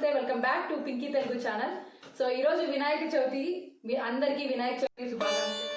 నమస్తే, welcome back to Pinky Telugu channel. So ఈ రోజు వినాయక చవితి, మీ అందరికీ వినాయక చవితి శుభాకాంక్షలు.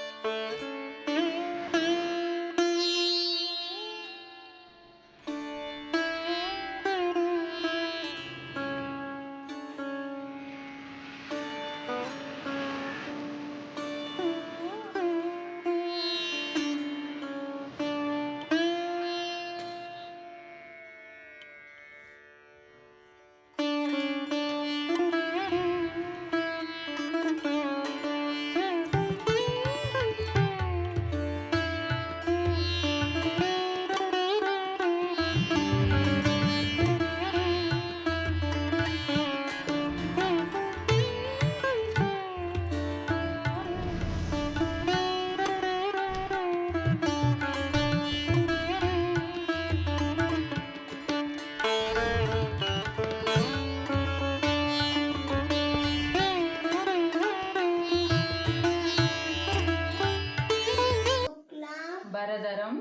వరదరం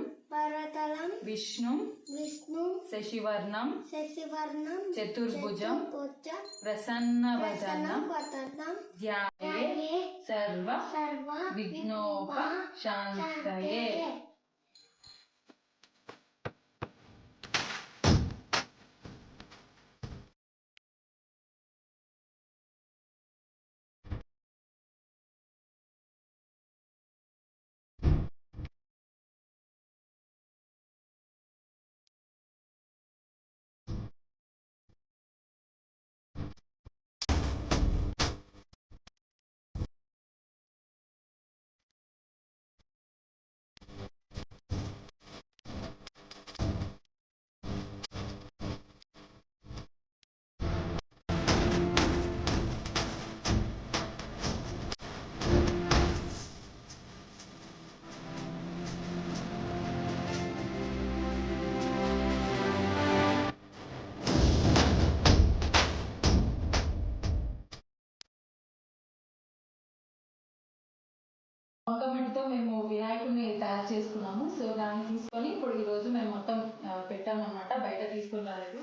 విష్ణు శశివర్ణం చతుర్భుజం ప్రసన్నవదనం ధ్యాయే సర్వ విఘ్నోపశాంతయే. వంకమట్టితో మేము వినాయకుడిని తయారు చేసుకున్నాము. సో దాన్ని తీసుకొని ఇప్పుడు ఈరోజు మేము మొత్తం పెట్టామన్నమాట, బయట తీసుకుని రాలేదు.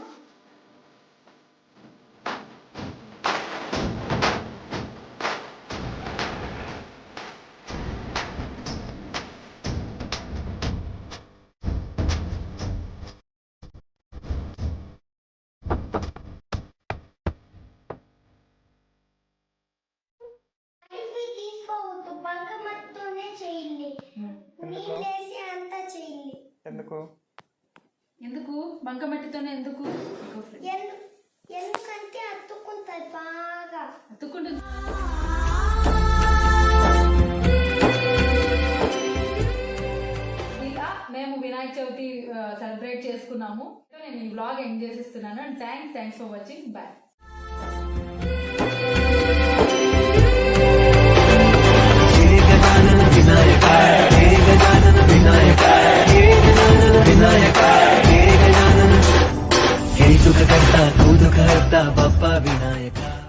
ఎందుకు బంకమట్టితోనే ఎందుకు? ఎందుకంటే అతుక్కుంటుంది, బాగా అతుక్కుంటుంది. ఇలా మేము వినాయక చవితి సెలబ్రేట్ చేసుకున్నాము. నేను ఈ వ్లాగ్ ఎండ్ చేసిస్తున్నాను. And thanks for watching. Bye.